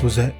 This was it.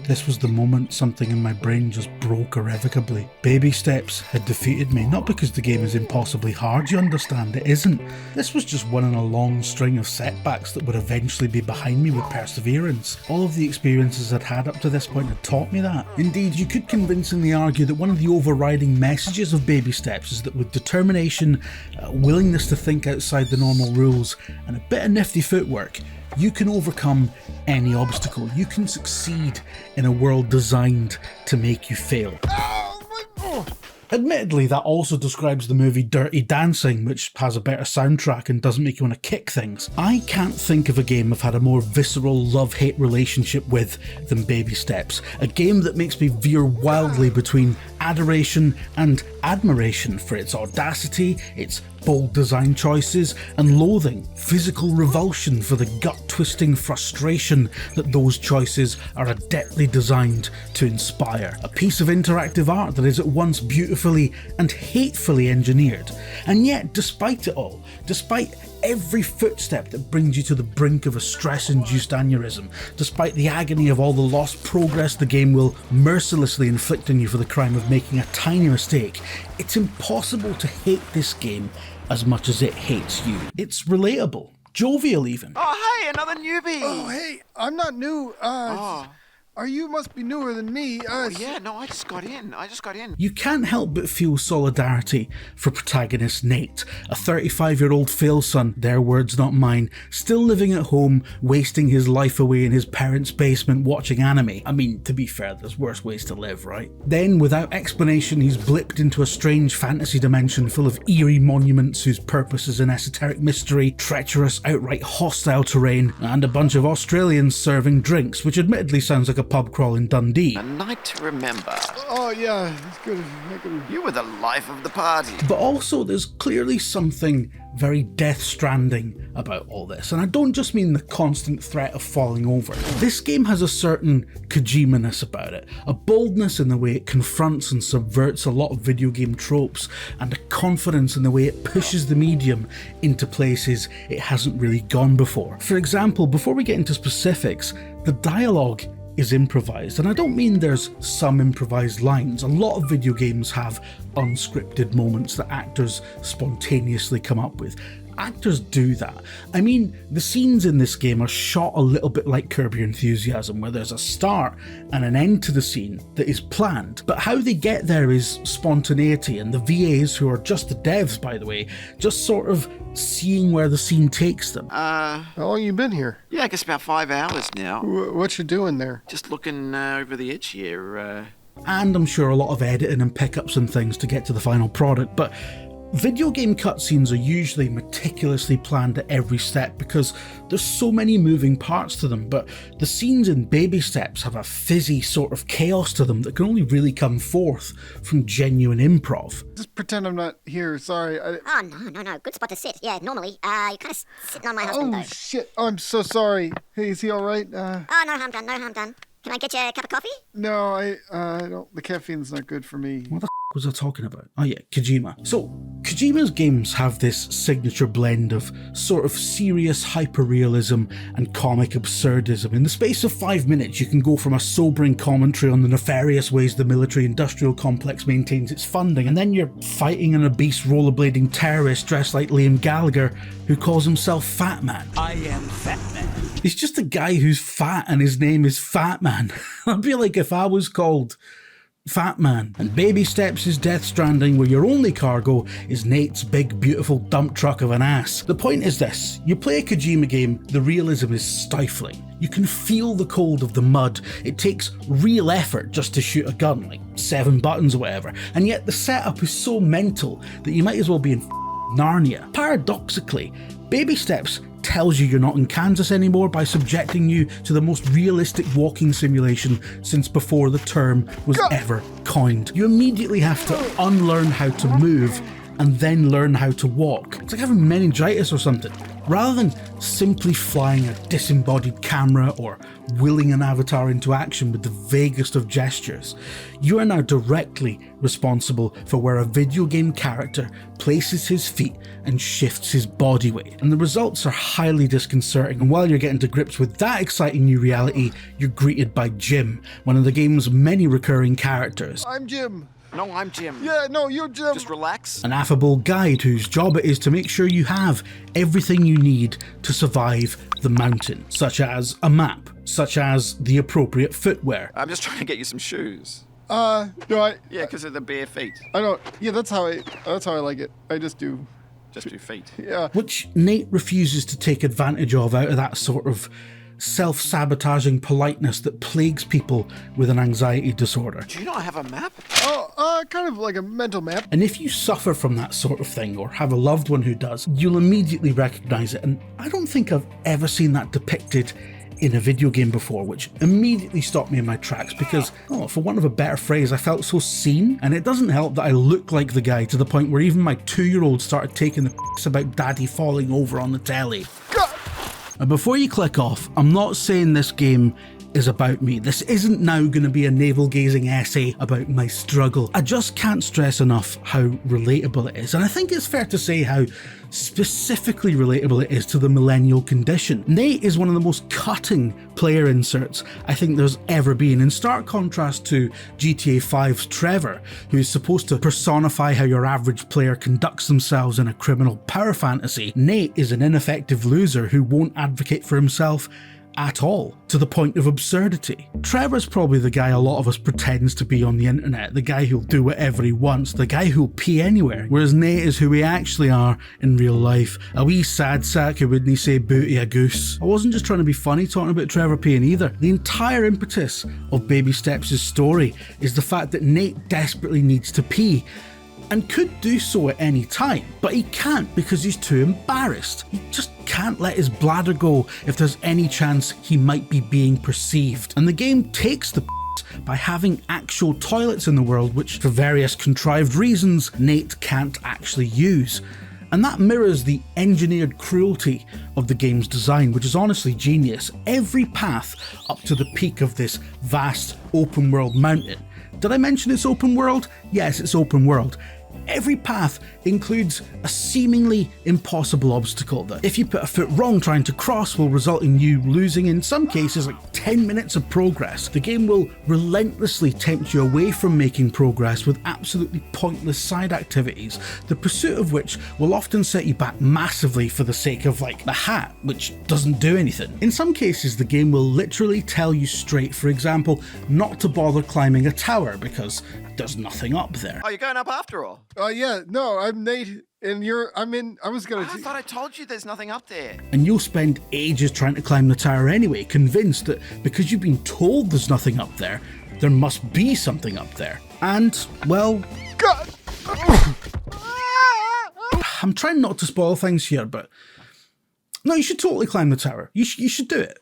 This was the moment something in my brain just broke irrevocably. Baby Steps had defeated me, not because the game is impossibly hard, you understand, it isn't. This was just one in a long string of setbacks that would eventually be behind me with perseverance. All of the experiences I'd had up to this point had taught me that. Indeed, you could convincingly argue that one of the overriding messages of Baby Steps is that with determination, willingness to think outside the normal rules, and a bit of nifty footwork, you can overcome any obstacle. You can succeed in a world designed to make you fail. Admittedly, that also describes the movie Dirty Dancing, which has a better soundtrack and doesn't make you want to kick things. I can't think of a game I've had a more visceral love-hate relationship with than Baby Steps, a game that makes me veer wildly between adoration and admiration for its audacity, its bold design choices, and loathing, physical revulsion for the gut-twisting frustration that those choices are adeptly designed to inspire. A piece of interactive art that is at once beautifully and hatefully engineered. And yet, despite it all, despite every footstep that brings you to the brink of a stress-induced aneurysm, despite the agony of all the lost progress the game will mercilessly inflict on you for the crime of making a tiny mistake, it's impossible to hate this game as much as it hates you. It's relatable, jovial even. Oh hey, another newbie! Oh hey, I'm not new. You must be newer than me. Yeah, no, I just got in. You can't help but feel solidarity for protagonist Nate, a 35-year-old fail son, their words not mine, still living at home, wasting his life away in his parents' basement watching anime. I mean, to be fair, there's worse ways to live, right? Then, without explanation, he's blipped into a strange fantasy dimension full of eerie monuments whose purpose is an esoteric mystery, treacherous, outright hostile terrain, and a bunch of Australians serving drinks, which admittedly sounds like a pub crawl in Dundee. A night to remember. Oh yeah, it's good. You were the life of the party. But also there's clearly something very Death Stranding about all this, and I don't just mean the constant threat of falling over. This game has a certain Kojima-ness about it, a boldness in the way it confronts and subverts a lot of video game tropes, and a confidence in the way it pushes the medium into places it hasn't really gone before. For example, before we get into specifics, the dialogue is improvised, and I don't mean there's some improvised lines. A lot of video games have unscripted moments that actors spontaneously come up with. Actors do that. I mean, the scenes in this game are shot a little bit like Curb Your Enthusiasm, where there's a start and an end to the scene that is planned, but how they get there is spontaneity, and the VAs, who are just the devs by the way, just sort of seeing where the scene takes them. How long you been here? Yeah, I guess about 5 hours now. What you doing there? Just looking over the edge here. And I'm sure a lot of editing and pickups and things to get to the final product, but video game cutscenes are usually meticulously planned at every step because there's so many moving parts to them, but the scenes in Baby Steps have a fizzy sort of chaos to them that can only really come forth from genuine improv. Just pretend I'm not here, sorry. Oh, no. Good spot to sit. Yeah, normally. You're kind of sitting on my husband, though. Oh, shit. Oh, I'm so sorry. Hey, is he all right? Oh, no harm done. Can I get you a cup of coffee? No, I don't. The caffeine's not good for me. What the was I talking about? Oh yeah, Kojima. So, Kojima's games have this signature blend of sort of serious hyperrealism and comic absurdism. In the space of 5 minutes, you can go from a sobering commentary on the nefarious ways the military-industrial complex maintains its funding, and then you're fighting an obese rollerblading terrorist dressed like Liam Gallagher who calls himself Fat Man. I am Fat Man. He's just a guy who's fat and his name is Fat Man. I'd be like if I was called Fat Man. And Baby Steps is Death Stranding, where your only cargo is Nate's big beautiful dump truck of an ass. The point is this: you play a Kojima game, the realism is stifling. You can feel the cold of the mud. It takes real effort just to shoot a gun, like 7 buttons or whatever, and yet the setup is so mental that you might as well be in Narnia. Paradoxically, Baby Steps tells you you're not in Kansas anymore by subjecting you to the most realistic walking simulation since before the term was ever coined. You immediately have to unlearn how to move and then learn how to walk. It's like having meningitis or something. Rather than simply flying a disembodied camera or willing an avatar into action with the vaguest of gestures, you are now directly responsible for where a video game character places his feet and shifts his body weight. And the results are highly disconcerting, and while you're getting to grips with that exciting new reality, you're greeted by Jim, one of the game's many recurring characters. I'm Jim. No, I'm Jim. Yeah, no, you're Jim. Just relax. An affable guide whose job it is to make sure you have everything you need to survive the mountain, such as a map, such as the appropriate footwear. I'm just trying to get you some shoes. No, Yeah, because of the bare feet. I don't. Yeah, that's how I like it. I just do. Just your feet. Yeah. Which Nate refuses to take advantage of out of that sort of self-sabotaging politeness that plagues people with an anxiety disorder. Do you not have a map? Oh, kind of like a mental map. And if you suffer from that sort of thing, or have a loved one who does, you'll immediately recognise it, and I don't think I've ever seen that depicted in a video game before, which immediately stopped me in my tracks because, for want of a better phrase, I felt so seen. And it doesn't help that I look like the guy to the point where even my 2-year-old started taking the piss about daddy falling over on the telly. And before you click off, I'm not saying this game is about me. This isn't now going to be a navel-gazing essay about my struggle. I just can't stress enough how relatable it is, and I think it's fair to say how specifically relatable it is to the millennial condition. Nate is one of the most cutting player inserts I think there's ever been, in stark contrast to GTA 5's Trevor, who's supposed to personify how your average player conducts themselves in a criminal power fantasy. Nate is an ineffective loser who won't advocate for himself at all, to the point of absurdity. Trevor's probably the guy a lot of us pretends to be on the internet, the guy who'll do whatever he wants, the guy who'll pee anywhere, whereas Nate is who we actually are in real life, a wee sad sack who wouldn't say booty a goose. I wasn't just trying to be funny talking about Trevor peeing either. The entire impetus of Baby Steps' story is the fact that Nate desperately needs to pee, and could do so at any time, but he can't because he's too embarrassed. He just can't let his bladder go if there's any chance he might be being perceived. And the game takes the by having actual toilets in the world, which for various contrived reasons Nate can't actually use. And that mirrors the engineered cruelty of the game's design, which is honestly genius. Every path up to the peak of this vast open world mountain. Did I mention it's open world? Yes, it's open world. Every path includes a seemingly impossible obstacle that, if you put a foot wrong trying to cross, will result in you losing, in some cases, like 10 minutes of progress. The game will relentlessly tempt you away from making progress with absolutely pointless side activities, the pursuit of which will often set you back massively for the sake of, like, the hat, which doesn't do anything. In some cases, the game will literally tell you straight, for example, not to bother climbing a tower because there's nothing up there. Oh, you're going up after all? Yeah, no, I'm Nate, and I was gonna. I thought I told you there's nothing up there. And you'll spend ages trying to climb the tower anyway, convinced that because you've been told there's nothing up there, there must be something up there. And, well, God. I'm trying not to spoil things here, but no, you should totally climb the tower. You should do it.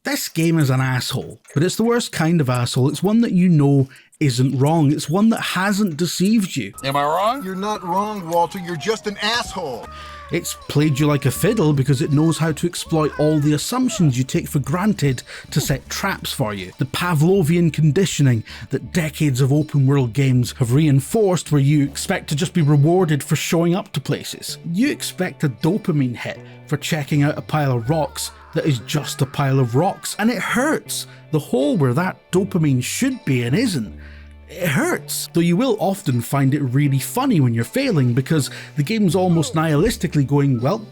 This game is an asshole, but it's the worst kind of asshole. It's one that you know isn't wrong. It's one that hasn't deceived you. Am I wrong? You're not wrong, Walter. You're just an asshole. It's played you like a fiddle because it knows how to exploit all the assumptions you take for granted to set traps for you. The Pavlovian conditioning that decades of open world games have reinforced, where you expect to just be rewarded for showing up to places. You expect a dopamine hit for checking out a pile of rocks that is just a pile of rocks, and it hurts. The hole where that dopamine should be and isn't. It hurts, though you will often find it really funny when you're failing because the game's almost nihilistically going, well,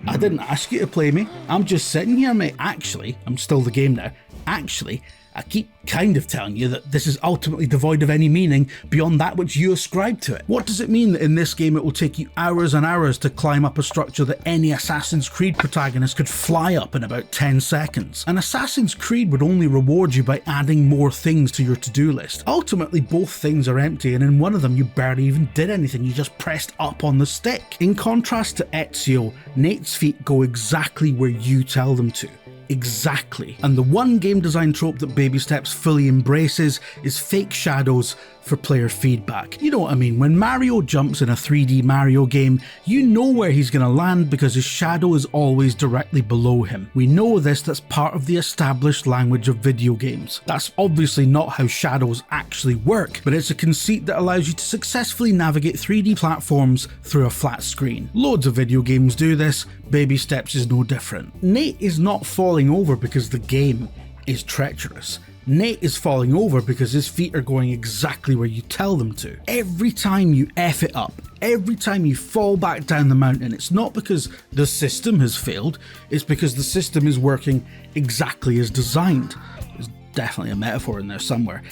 I didn't ask you to play me, I'm just sitting here, mate. Actually, I'm still the game now. Actually, I keep kind of telling you that this is ultimately devoid of any meaning beyond that which you ascribe to it. What does it mean that in this game it will take you hours and hours to climb up a structure that any Assassin's Creed protagonist could fly up in about 10 seconds? And Assassin's Creed would only reward you by adding more things to your to-do list. Ultimately, both things are empty, and in one of them you barely even did anything, you just pressed up on the stick. In contrast to Ezio, Nate's feet go exactly where you tell them to. exactly. And the one game design trope that Baby Steps fully embraces is fake shadows for player feedback. You know what I mean? When Mario jumps in a 3D Mario game, you know where he's going to land because his shadow is always directly below him. We know this, that's part of the established language of video games. That's obviously not how shadows actually work, but it's a conceit that allows you to successfully navigate 3D platforms through a flat screen. Loads of video games do this, Baby Steps is no different. Nate is not falling over because the game is treacherous. Nate is falling over because his feet are going exactly where you tell them to. Every time you F it up, every time you fall back down the mountain, it's not because the system has failed, it's because the system is working exactly as designed. There's definitely a metaphor in there somewhere.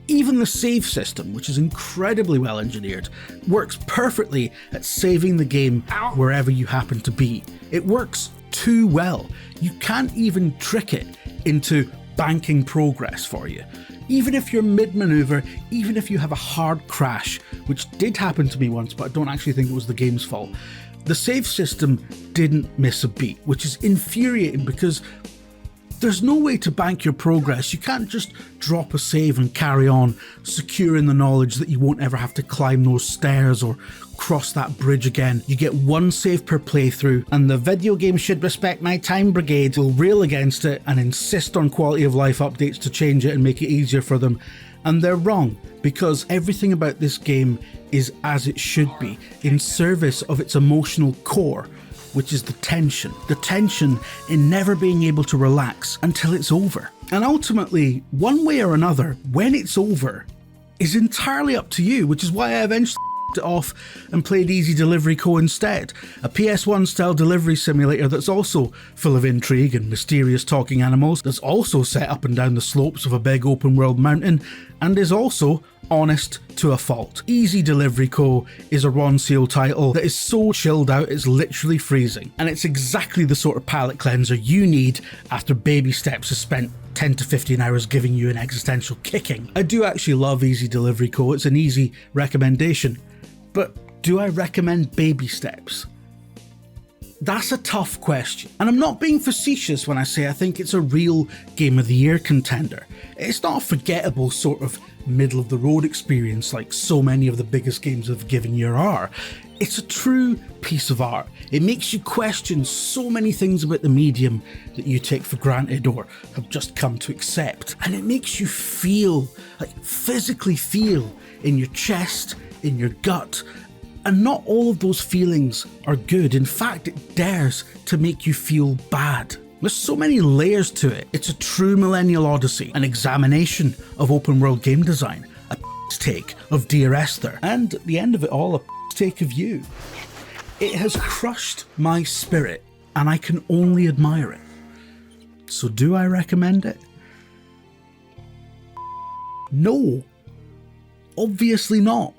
Even the save system, which is incredibly well engineered, works perfectly at saving the game wherever you happen to be. It works too well. You can't even trick it into banking progress for you. Even if you're mid-maneuver, even if you have a hard crash, which did happen to me once, but I don't actually think it was the game's fault, the save system didn't miss a beat, which is infuriating because there's no way to bank your progress. You can't just drop a save and carry on, secure in the knowledge that you won't ever have to climb those stairs or cross that bridge again. You get one save per playthrough, and the video game should respect my time brigade will rail against it and insist on quality of life updates to change it and make it easier for them. And they're wrong, because everything about this game is as it should be, in service of its emotional core, which is the tension in never being able to relax until it's over. And ultimately, one way or another, when it's over, is entirely up to you, which is why I eventually it off and played Easy Delivery Co instead, a PS1 style delivery simulator that's also full of intrigue and mysterious talking animals, that's also set up and down the slopes of a big open world mountain, and is also honest to a fault. Easy Delivery Co is a Ron Seal title that is so chilled out it's literally freezing, and it's exactly the sort of palate cleanser you need after Baby Steps has spent 10 to 15 hours giving you an existential kicking. I do actually love Easy Delivery Co, it's an easy recommendation. But do I recommend Baby Steps? That's a tough question. And I'm not being facetious when I say I think it's a real Game of the Year contender. It's not a forgettable sort of middle of the road experience like so many of the biggest games of the given year are. It's a true piece of art. It makes you question so many things about the medium that you take for granted or have just come to accept. And it makes you feel, like physically feel, in your chest, in your gut, and not all of those feelings are good. In fact, it dares to make you feel bad. There's so many layers to it. It's a true millennial odyssey, an examination of open world game design, a take of Dear Esther, and at the end of it all, a take of you. It has crushed my spirit, and I can only admire it. So do I recommend it? No. Obviously not.